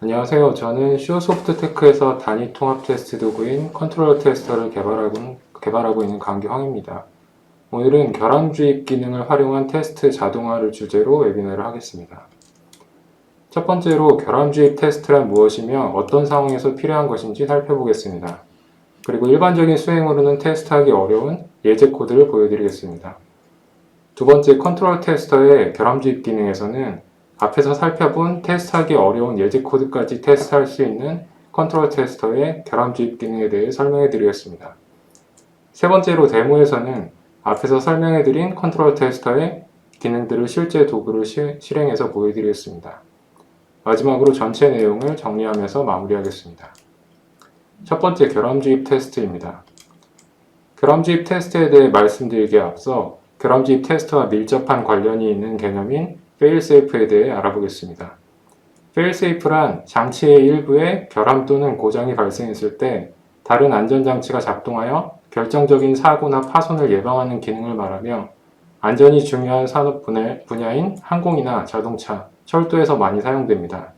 안녕하세요. 저는 슈어소프트테크에서 단위 통합 테스트 도구인 컨트롤러 테스터를 개발하고 있는 강기황입니다. 오늘은 결함 주입 기능을 활용한 테스트 자동화를 주제로 웨비나를 하겠습니다. 첫 번째로 결함 주입 테스트란 무엇이며 어떤 상황에서 필요한 것인지 살펴보겠습니다. 그리고 일반적인 수행으로는 테스트하기 어려운 예제 코드를 보여드리겠습니다. 두 번째 컨트롤 테스터의 결함 주입 기능에서는 앞에서 살펴본 테스트하기 어려운 예제 코드까지 테스트할 수 있는 컨트롤 테스터의 결함 주입 기능에 대해 설명해 드리겠습니다. 세 번째로 데모에서는 앞에서 설명해 드린 컨트롤 테스터의 기능들을 실제 도구로 실행해서 보여드리겠습니다. 마지막으로 전체 내용을 정리하면서 마무리하겠습니다. 첫 번째 결함 주입 테스트입니다. 결함 주입 테스트에 대해 말씀드리기에 앞서 결함 주입 테스트와 밀접한 관련이 있는 개념인 failsafe에 대해 알아보겠습니다. failsafe란 장치의 일부에 결함 또는 고장이 발생했을 때 다른 안전장치가 작동하여 결정적인 사고나 파손을 예방하는 기능을 말하며 안전이 중요한 산업 분야인 항공이나 자동차, 철도에서 많이 사용됩니다.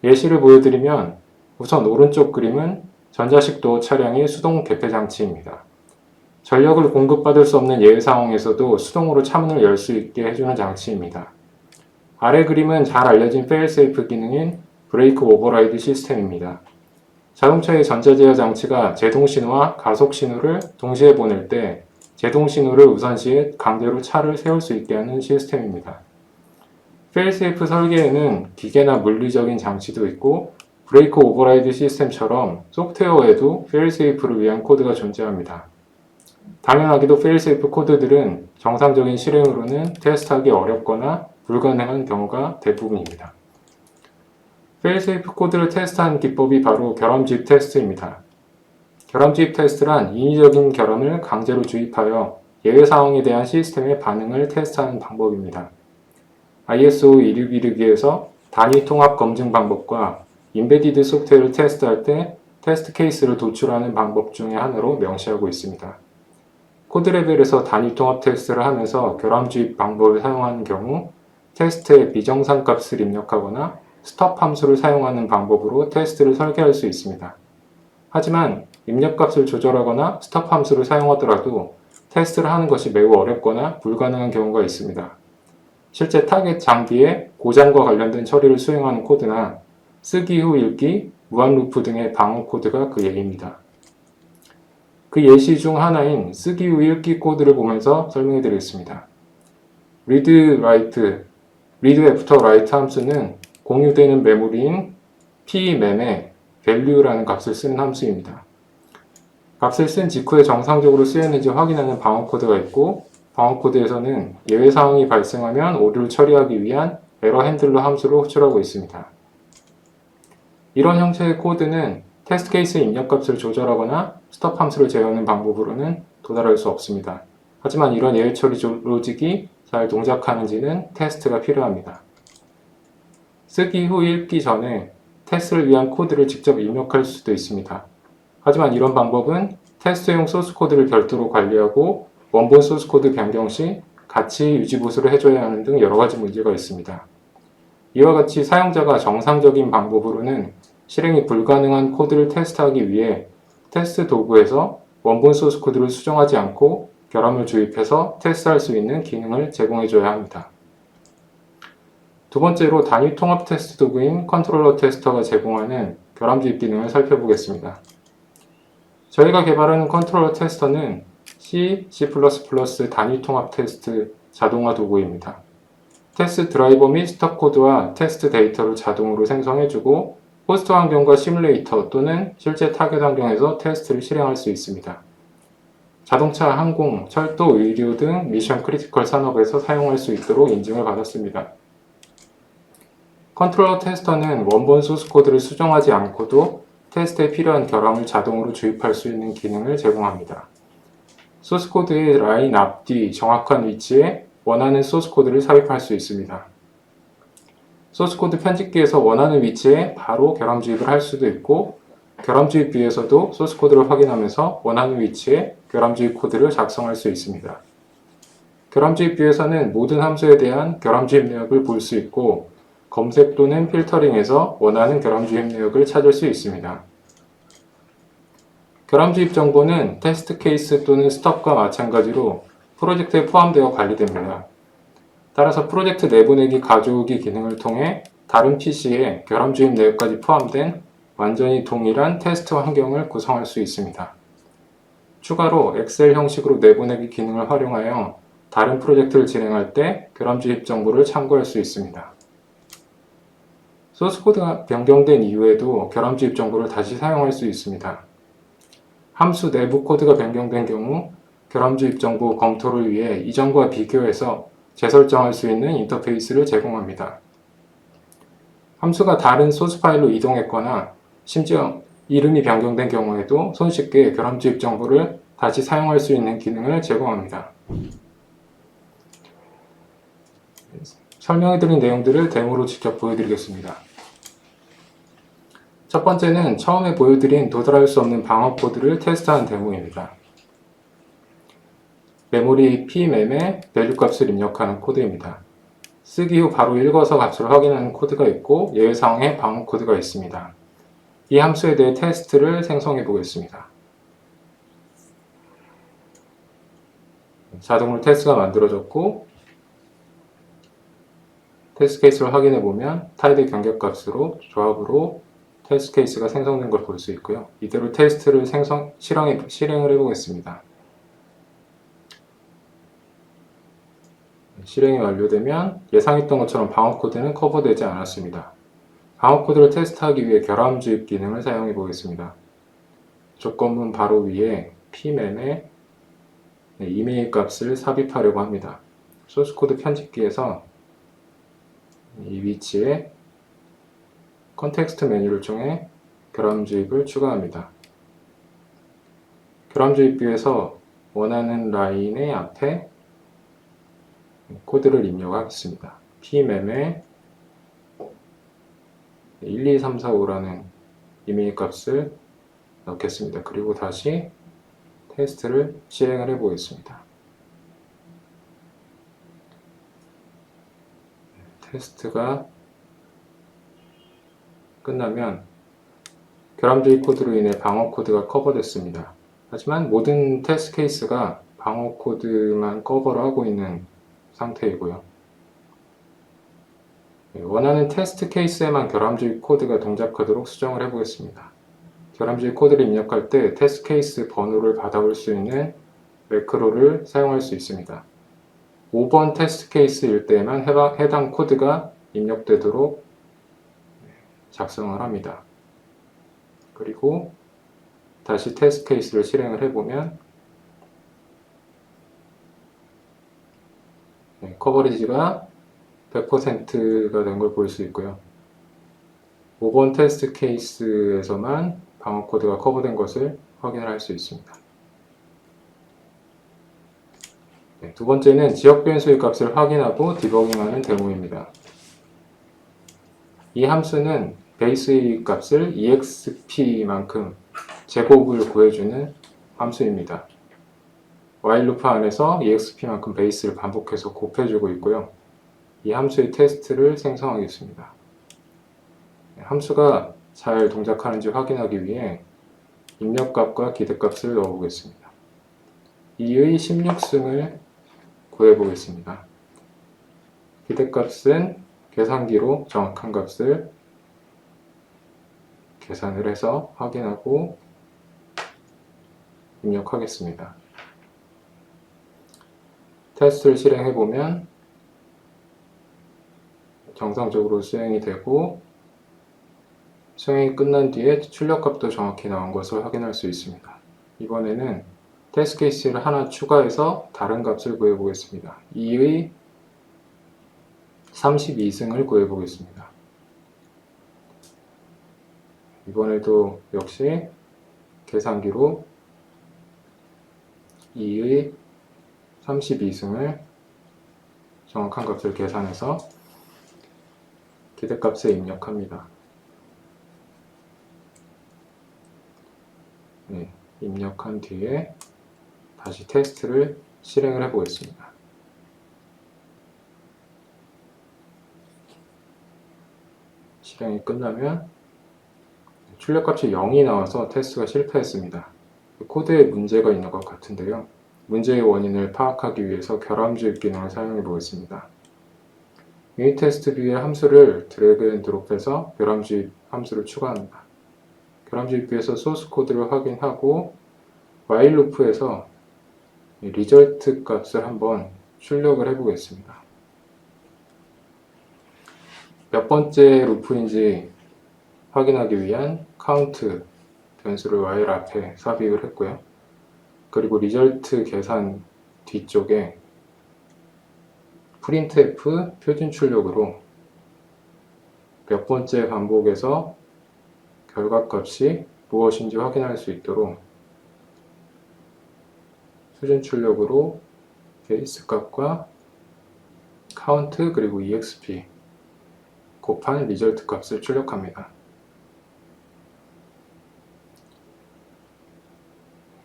예시를 보여드리면 우선 오른쪽 그림은 전자식 도어 차량의 수동 개폐 장치입니다. 전력을 공급받을 수 없는 예외 상황에서도 수동으로 차문을 열 수 있게 해주는 장치입니다. 아래 그림은 잘 알려진 failsafe 기능인 브레이크 오버라이드 시스템입니다. 자동차의 전자제어 장치가 제동 신호와 가속 신호를 동시에 보낼 때 제동 신호를 우선시해 강제로 차를 세울 수 있게 하는 시스템입니다. failsafe 설계에는 기계나 물리적인 장치도 있고 브레이크 오버라이드 시스템처럼 소프트웨어에도 failsafe를 위한 코드가 존재합니다. 당연하게도 failsafe 코드들은 정상적인 실행으로는 테스트하기 어렵거나 불가능한 경우가 대부분입니다. failsafe 코드를 테스트한 기법이 바로 결함 주입 테스트입니다. 결함 주입 테스트란 인위적인 결함을 강제로 주입하여 예외 상황에 대한 시스템의 반응을 테스트하는 방법입니다. ISO 161기에서 단위 통합 검증 방법과 인베디드 소프트웨어를 테스트할 때 테스트 케이스를 도출하는 방법 중의 하나로 명시하고 있습니다. 코드 레벨에서 단위 통합 테스트를 하면서 결함 주입 방법을 사용하는 경우 테스트에 비정상 값을 입력하거나 스톱 함수를 사용하는 방법으로 테스트를 설계할 수 있습니다. 하지만 입력값을 조절하거나 스톱 함수를 사용하더라도 테스트를 하는 것이 매우 어렵거나 불가능한 경우가 있습니다. 실제 타겟 장비의 고장과 관련된 처리를 수행하는 코드나 쓰기 후 읽기, 무한 루프 등의 방어 코드가 그 예입니다. 그 예시 중 하나인 쓰기 후 읽기 코드를 보면서 설명해 드리겠습니다. read after write 함수는 공유되는 메모리인 pmem에 value라는 값을 쓰는 함수입니다. 값을 쓴 직후에 정상적으로 쓰였는지 확인하는 방어 코드가 있고 방어 코드에서는 예외 상황이 발생하면 오류를 처리하기 위한 에러 핸들러 함수를 호출하고 있습니다. 이런 형태의 코드는 테스트 케이스 입력값을 조절하거나 스톱 함수를 제어하는 방법으로는 도달할 수 없습니다. 하지만 이런 예외 처리 로직이 잘 동작하는지는 테스트가 필요합니다. 쓰기 후 읽기 전에 테스트를 위한 코드를 직접 입력할 수도 있습니다. 하지만 이런 방법은 테스트용 소스 코드를 별도로 관리하고 원본 소스 코드 변경 시 같이 유지 보수를 해줘야 하는 등 여러 가지 문제가 있습니다. 이와 같이 사용자가 정상적인 방법으로는 실행이 불가능한 코드를 테스트하기 위해 테스트 도구에서 원본 소스 코드를 수정하지 않고 결함을 주입해서 테스트할 수 있는 기능을 제공해줘야 합니다. 두 번째로 단위 통합 테스트 도구인 컨트롤러 테스터가 제공하는 결함 주입 기능을 살펴보겠습니다. 저희가 개발하는 컨트롤러 테스터는 C, C++ 단위 통합 테스트 자동화 도구입니다. 테스트 드라이버 및 스톱 코드와 테스트 데이터를 자동으로 생성해주고 호스트 환경과 시뮬레이터 또는 실제 타겟 환경에서 테스트를 실행할 수 있습니다. 자동차, 항공, 철도, 의료 등 미션 크리티컬 산업에서 사용할 수 있도록 인증을 받았습니다. 컨트롤러 테스터는 원본 소스 코드를 수정하지 않고도 테스트에 필요한 결함을 자동으로 주입할 수 있는 기능을 제공합니다. 소스 코드의 라인 앞뒤 정확한 위치에 원하는 소스 코드를 삽입할 수 있습니다. 소스 코드 편집기에서 원하는 위치에 바로 결함 주입을 할 수도 있고 결함 주입 뷰에서도 소스 코드를 확인하면서 원하는 위치에 결함 주입 코드를 작성할 수 있습니다. 결함 주입 뷰에서는 모든 함수에 대한 결함 주입 내역을 볼 수 있고 검색 또는 필터링에서 원하는 결함주입 내역을 찾을 수 있습니다. 결함주입 정보는 테스트 케이스 또는 스톱과 마찬가지로 프로젝트에 포함되어 관리됩니다. 따라서 프로젝트 내보내기 가져오기 기능을 통해 다른 PC에 결함주입 내역까지 포함된 완전히 동일한 테스트 환경을 구성할 수 있습니다. 추가로 엑셀 형식으로 내보내기 기능을 활용하여 다른 프로젝트를 진행할 때 결함주입 정보를 참고할 수 있습니다. 소스코드가 변경된 이후에도 결함주입 정보를 다시 사용할 수 있습니다. 함수 내부 코드가 변경된 경우 결함주입 정보 검토를 위해 이전과 비교해서 재설정할 수 있는 인터페이스를 제공합니다. 함수가 다른 소스 파일로 이동했거나 심지어 이름이 변경된 경우에도 손쉽게 결함주입 정보를 다시 사용할 수 있는 기능을 제공합니다. 설명해드린 내용들을 데모로 직접 보여드리겠습니다. 첫 번째는 처음에 보여드린 도달할 수 없는 방어 코드를 테스트한 데모입니다. 메모리 pmem에 밸류 값을 입력하는 코드입니다. 쓰기 후 바로 읽어서 값을 확인하는 코드가 있고 예외 상황에 방어 코드가 있습니다. 이 함수에 대해 테스트를 생성해 보겠습니다. 자동으로 테스트가 만들어졌고 테스트 케이스를 확인해 보면 타입의 경계값으로 조합으로 테스트 케이스가 생성된 걸 볼 수 있고요. 이대로 테스트를 실행을 해보겠습니다. 실행이 완료되면 예상했던 것처럼 방어 코드는 커버되지 않았습니다. 방어 코드를 테스트하기 위해 결함 주입 기능을 사용해 보겠습니다. 조건문 바로 위에 pmem에 이메일 값을 삽입하려고 합니다. 소스 코드 편집기에서 이 위치에 컨텍스트 메뉴를 통해 결함 주입을 추가합니다. 결함 주입 뷰에서 원하는 라인의 앞에 코드를 입력하겠습니다. pmem에 12345라는 이메일 값을 넣겠습니다. 그리고 다시 테스트를 실행을 해보겠습니다. 테스트가 끝나면 결함주의 코드로 인해 방어 코드가 커버됐습니다. 하지만 모든 테스트 케이스가 방어 코드만 커버를 하고 있는 상태이고요. 원하는 테스트 케이스에만 결함주의 코드가 동작하도록 수정을 해보겠습니다. 결함주의 코드를 입력할 때 테스트 케이스 번호를 받아볼 수 있는 매크로를 사용할 수 있습니다. 5번 테스트 케이스일 때에만 해당 코드가 입력되도록 작성을 합니다. 그리고 다시 테스트 케이스를 실행을 해보면 커버리지가 100%가 된 걸 볼 수 있고요. 5번 테스트 케이스에서만 방어 코드가 커버된 것을 확인할 수 있습니다. 두 번째는 지역 변수의 값을 확인하고 디버깅하는 데모입니다. 이 함수는 베이스의 값을 exp만큼 제곱을 구해주는 함수입니다. while 루프 안에서 exp만큼 베이스를 반복해서 곱해주고 있고요. 이 함수의 테스트를 생성하겠습니다. 함수가 잘 동작하는지 확인하기 위해 입력값과 기대값을 넣어보겠습니다. 2의 16승을 구해보겠습니다. 기대값은 계산기로 정확한 값을 계산을 해서 확인하고 입력하겠습니다. 테스트를 실행해보면 정상적으로 수행이 되고 수행이 끝난 뒤에 출력값도 정확히 나온 것을 확인할 수 있습니다. 이번에는 테스트 케이스를 하나 추가해서 다른 값을 구해보겠습니다. 2의 32승을 구해보겠습니다. 이번에도 역시 계산기로 2의 32승을 정확한 값을 계산해서 기대값에 입력합니다. 입력한 뒤에 다시 테스트를 실행을 해보겠습니다. 실행이 끝나면 출력값이 0이 나와서 테스트가 실패했습니다. 코드에 문제가 있는 것 같은데요. 문제의 원인을 파악하기 위해서 결함주입 기능을 사용해 보겠습니다. 유닛 테스트 뷰의 함수를 드래그 앤 드롭해서 결함주입 함수를 추가합니다. 결함주입 뷰에서 소스 코드를 확인하고 while 루프에서 리절트 값을 한번 출력을 해 보겠습니다. 몇 번째 루프인지 확인하기 위한 count 변수를 while 앞에 삽입을 했고요. 그리고 리절트 계산 뒤쪽에 printf 표준 출력으로 몇 번째 반복에서 결과값이 무엇인지 확인할 수 있도록 표준 출력으로 베이스 값과 count 그리고 exp 곱한 리절트 값을 출력합니다.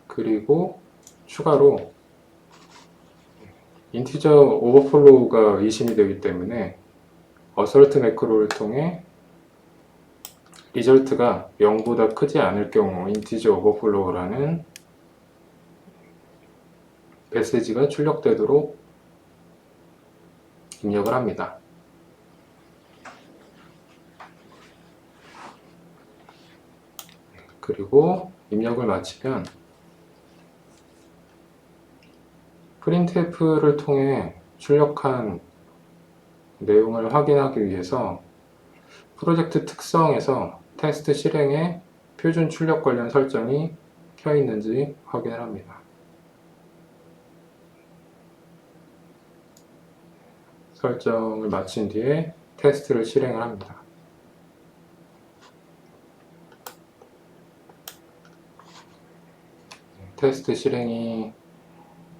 그리고 추가로 인티저 오버플로우가 의심이 되기 때문에 어설트 매크로를 통해 리절트가 0보다 크지 않을 경우 인티저 오버플로우라는 메시지가 출력되도록 입력을 합니다. 그리고 입력을 마치면 printf를 통해 출력한 내용을 확인하기 위해서 프로젝트 특성에서 테스트 실행에 표준 출력 관련 설정이 켜 있는지 확인을 합니다. 설정을 마친 뒤에 테스트를 실행을 합니다. 테스트 실행이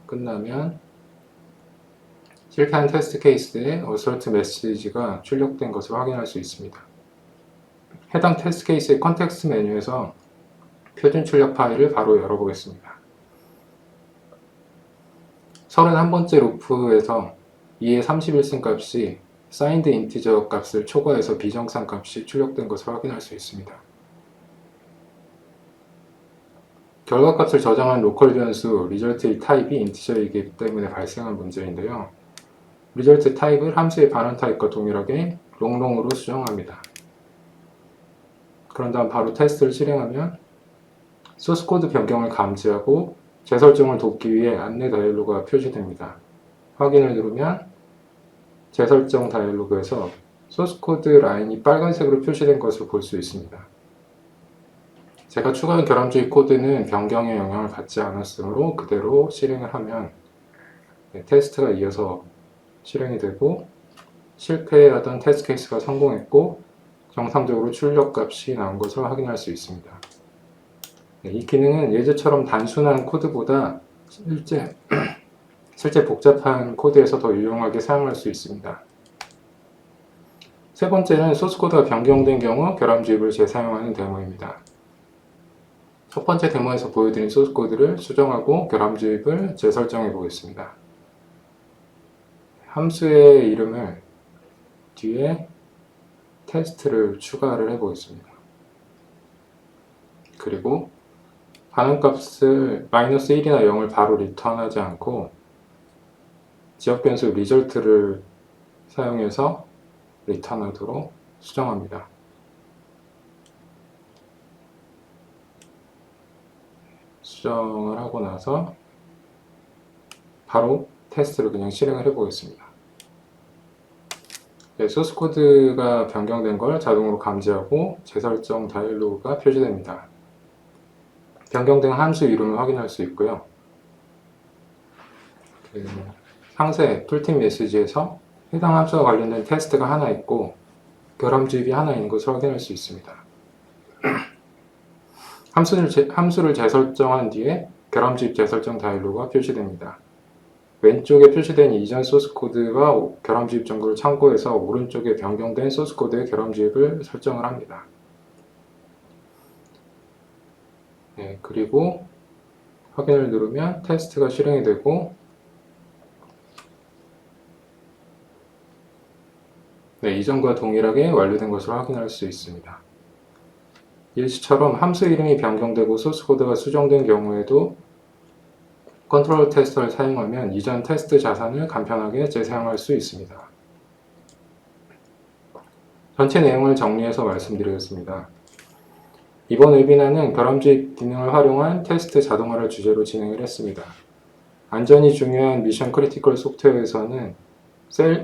끝나면 실패한 테스트 케이스에 어설트 메시지가 출력된 것을 확인할 수 있습니다. 해당 테스트 케이스의 컨텍스트 메뉴에서 표준 출력 파일을 바로 열어보겠습니다. 31번째 루프에서 2의 31승 값이 signed integer 값을 초과해서 비정상 값이 출력된 것을 확인할 수 있습니다. 결과값을 저장한 로컬 변수 result의 타입이 인티저이기 때문에 발생한 문제인데요. result 타입을 함수의 반환 타입과 동일하게 롱롱으로 수정합니다. 그런 다음 바로 테스트를 실행하면 소스 코드 변경을 감지하고 재설정을 돕기 위해 안내 다이얼로그가 표시됩니다. 확인을 누르면 재설정 다이얼로그에서 소스 코드 라인이 빨간색으로 표시된 것을 볼 수 있습니다. 제가 추가한 결함주의 코드는 변경에 영향을 받지 않았으므로 그대로 실행을 하면 테스트가 이어서 실행이 되고 실패하던 테스트 케이스가 성공했고 정상적으로 출력값이 나온 것을 확인할 수 있습니다. 이 기능은 예제처럼 단순한 코드보다 실제 복잡한 코드에서 더 유용하게 사용할 수 있습니다. 세 번째는 소스 코드가 변경된 경우 결함주입을 재사용하는 데모입니다. 첫 번째 데모에서 보여드린 소스 코드를 수정하고 결함주입을 재설정해 보겠습니다. 함수의 이름을 뒤에 테스트를 추가를 해 보겠습니다. 그리고 반응값을 -1이나 0을 바로 리턴하지 않고 지역 변수 리절트를 사용해서 리턴하도록 수정합니다. 수정을 하고 나서 바로 테스트를 그냥 실행을 해 보겠습니다. 소스 코드가 변경된 걸 자동으로 감지하고 재설정 다이얼로그가 표시됩니다. 변경된 함수 이름을 확인할 수 있고요. 상세 툴팁 메시지에서 해당 함수와 관련된 테스트가 하나 있고 결함주입이 하나 있는 것을 확인할 수 있습니다. 함수를 재설정한 뒤에 결함주입 재설정 다이얼로그가 표시됩니다. 왼쪽에 표시된 이전 소스 코드와 결함주입 정보를 참고해서 오른쪽에 변경된 소스 코드의 결함주입을 설정을 합니다. 그리고 확인을 누르면 테스트가 실행이 되고 네, 이전과 동일하게 완료된 것을 확인할 수 있습니다. 일시처럼 함수 이름이 변경되고 소스 코드가 수정된 경우에도 컨트롤 테스터를 사용하면 이전 테스트 자산을 간편하게 재사용할 수 있습니다. 전체 내용을 정리해서 말씀드리겠습니다. 이번 웨비나는 결함주입 기능을 활용한 테스트 자동화를 주제로 진행을 했습니다. 안전이 중요한 미션 크리티컬 소프트웨어에서는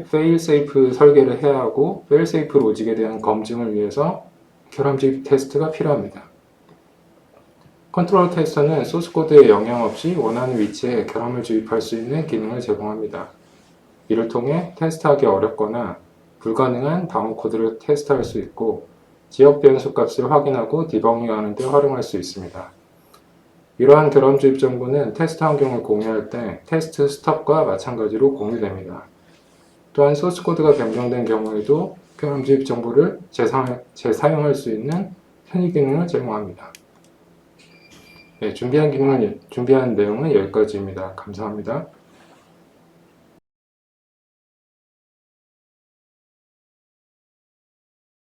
페일 세이프 설계를 해야 하고 페일 세이프 로직에 대한 검증을 위해서 결함주입 테스트가 필요합니다. 컨트롤 테스터는 소스 코드에 영향 없이 원하는 위치에 결함을 주입할 수 있는 기능을 제공합니다. 이를 통해 테스트하기 어렵거나 불가능한 방어 코드를 테스트할 수 있고 지역 변수 값을 확인하고 디버깅하는 데 활용할 수 있습니다. 이러한 결함 주입 정보는 테스트 환경을 공유할 때 테스트 스톱과 마찬가지로 공유됩니다. 또한 소스 코드가 변경된 경우에도 결함 주입 정보를 재사용할 수 있는 편의 기능을 제공합니다. 네, 준비한 내용은 여기까지입니다. 감사합니다.